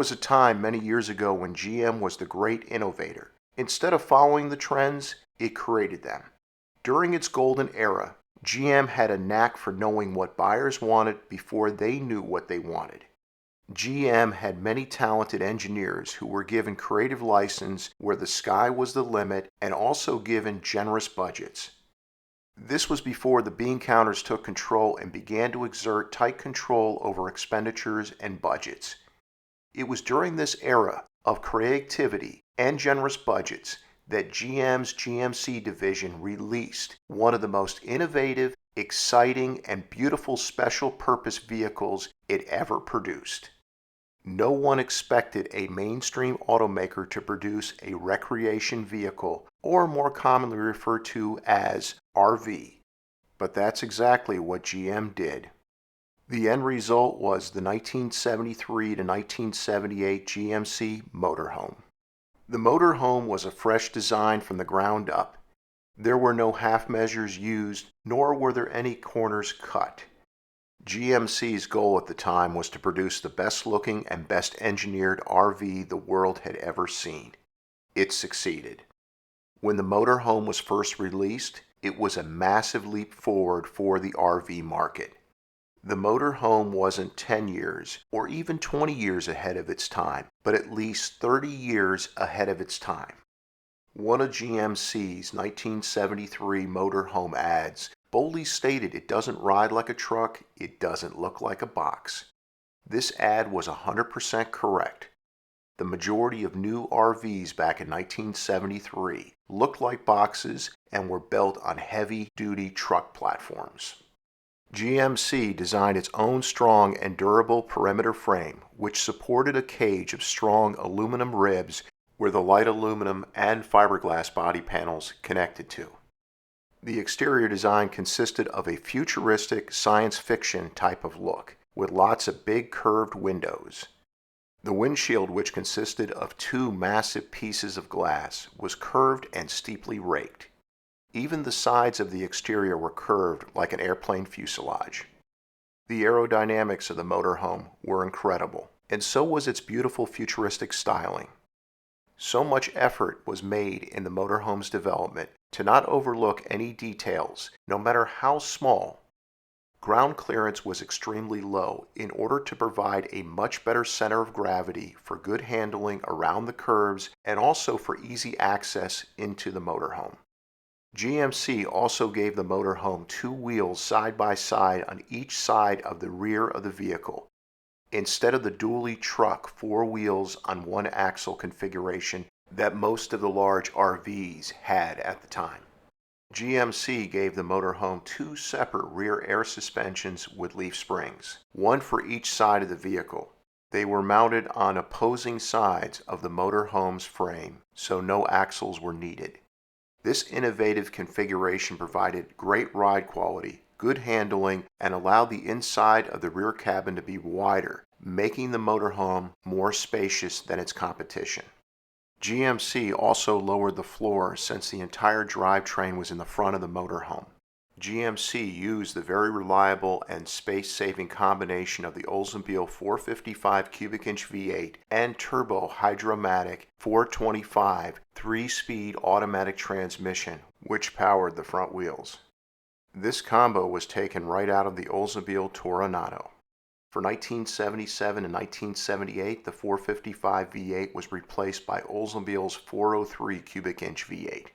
was a time many years ago when GM was the great innovator. Instead of following the trends, it created them. During its golden era, GM had a knack for knowing what buyers wanted before they knew what they wanted. GM had many talented engineers who were given creative license where the sky was the limit and also given generous budgets. This was before the bean counters took control and began to exert tight control over expenditures and budgets. It was during this era of creativity and generous budgets that GM's GMC division released one of the most innovative, exciting, and beautiful special purpose vehicles it ever produced. No one expected a mainstream automaker to produce a recreation vehicle, or more commonly referred to as RV. But that's exactly what GM did. The end result was the 1973 to 1978 GMC MotorHome. The MotorHome was a fresh design from the ground up. There were no half measures used, nor were there any corners cut. GMC's goal at the time was to produce the best looking and best engineered RV the world had ever seen. It succeeded. When the MotorHome was first released, it was a massive leap forward for the RV market. The MotorHome wasn't 10 years or even 20 years ahead of its time, but at least 30 years ahead of its time. One of GMC's 1973 MotorHome ads boldly stated it doesn't ride like a truck, it doesn't look like a box. This ad was 100% correct. The majority of new RVs back in 1973 looked like boxes and were built on heavy-duty truck platforms. GMC designed its own strong and durable perimeter frame, which supported a cage of strong aluminum ribs where the light aluminum and fiberglass body panels connected to. The exterior design consisted of a futuristic science fiction type of look, with lots of big curved windows. The windshield, which consisted of two massive pieces of glass, was curved and steeply raked. Even the sides of the exterior were curved like an airplane fuselage. The aerodynamics of the MotorHome were incredible, and so was its beautiful futuristic styling. So much effort was made in the MotorHome's development to not overlook any details, no matter how small. Ground clearance was extremely low in order to provide a much better center of gravity for good handling around the curves and also for easy access into the MotorHome. GMC also gave the MotorHome two wheels side by side on each side of the rear of the vehicle, instead of the dually truck four wheels on one axle configuration that most of the large RVs had at the time. GMC gave the MotorHome two separate rear air suspensions with leaf springs, one for each side of the vehicle. They were mounted on opposing sides of the MotorHome's frame, so no axles were needed. This innovative configuration provided great ride quality, good handling, and allowed the inside of the rear cabin to be wider, making the MotorHome more spacious than its competition. GMC also lowered the floor since the entire drivetrain was in the front of the MotorHome. GMC used the very reliable and space-saving combination of the Oldsmobile 455 cubic inch V8 and turbo hydromatic 425 3-speed automatic transmission, which powered the front wheels. This combo was taken right out of the Oldsmobile Toronado. For 1977 and 1978, the 455 V8 was replaced by Oldsmobile's 403 cubic inch V8.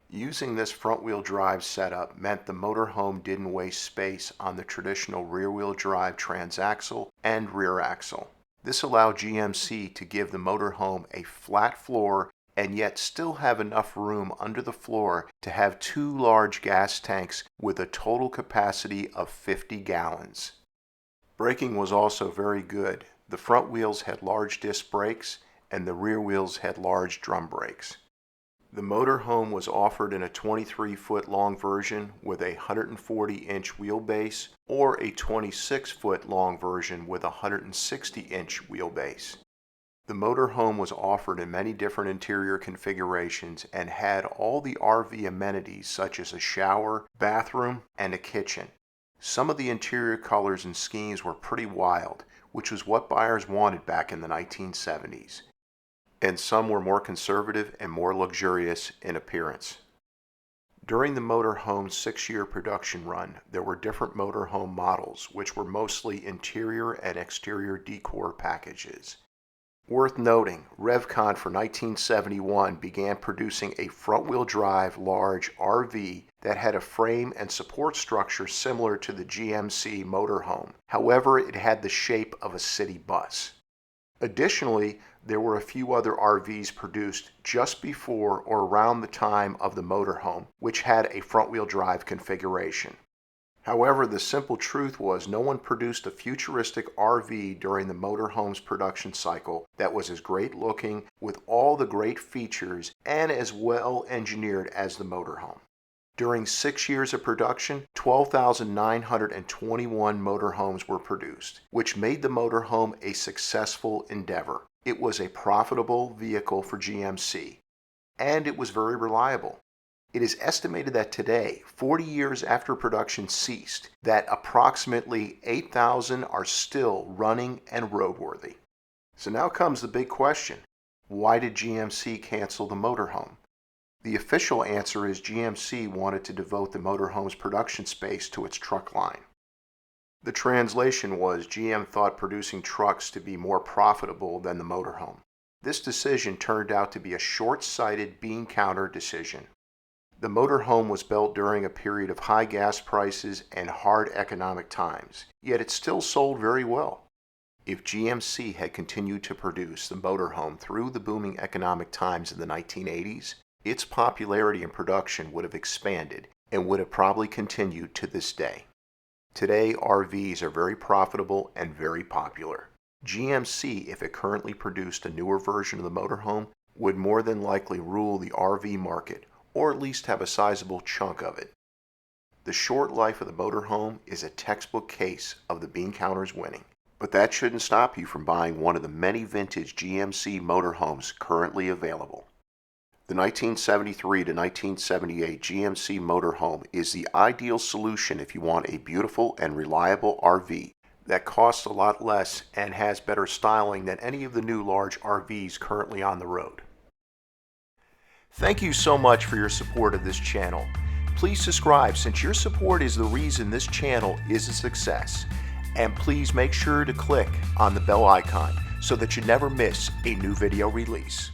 Using this front-wheel drive setup meant the MotorHome didn't waste space on the traditional rear-wheel drive transaxle and rear axle. This allowed GMC to give the MotorHome a flat floor and yet still have enough room under the floor to have two large gas tanks with a total capacity of 50 gallons. Braking was also very good. The front wheels had large disc brakes and the rear wheels had large drum brakes. The MotorHome was offered in a 23-foot long version with a 140-inch wheelbase or a 26-foot long version with a 160-inch wheelbase. The MotorHome was offered in many different interior configurations and had all the RV amenities such as a shower, bathroom, and a kitchen. Some of the interior colors and schemes were pretty wild, which was what buyers wanted back in the 1970s. And some were more conservative and more luxurious in appearance. During the motorhome's 6-year production run, there were different motorhome models, which were mostly interior and exterior decor packages. Worth noting, Revcon for 1971 began producing a front-wheel drive large RV that had a frame and support structure similar to the GMC MotorHome. However, it had the shape of a city bus. Additionally, there were a few other RVs produced just before or around the time of the motorhome, which had a front-wheel drive configuration. However, the simple truth was no one produced a futuristic RV during the motorhome's production cycle that was as great looking, with all the great features, and as well engineered as the motorhome. During 6 years of production, 12,921 motorhomes were produced, which made the motorhome a successful endeavor. It was a profitable vehicle for GMC, and it was very reliable. It is estimated that today, 40 years after production ceased, that approximately 8,000 are still running and roadworthy. So now comes the big question. Why did GMC cancel the motorhome? The official answer is GMC wanted to devote the motorhome's production space to its truck line. The translation was GM thought producing trucks to be more profitable than the motorhome. This decision turned out to be a short-sighted bean counter decision. The motorhome was built during a period of high gas prices and hard economic times, yet it still sold very well. If GMC had continued to produce the motorhome through the booming economic times in the 1980s, its popularity in production would have expanded and would have probably continued to this day. Today, RVs are very profitable and very popular. GMC, if it currently produced a newer version of the motorhome, would more than likely rule the RV market, or at least have a sizable chunk of it. The short life of the motorhome is a textbook case of the bean counters winning. But that shouldn't stop you from buying one of the many vintage GMC motorhomes currently available. The 1973 to 1978 GMC motorhome is the ideal solution if you want a beautiful and reliable RV that costs a lot less and has better styling than any of the new large RVs currently on the road. Thank you so much for your support of this channel. Please subscribe, since your support is the reason this channel is a success. And please make sure to click on the bell icon so that you never miss a new video release.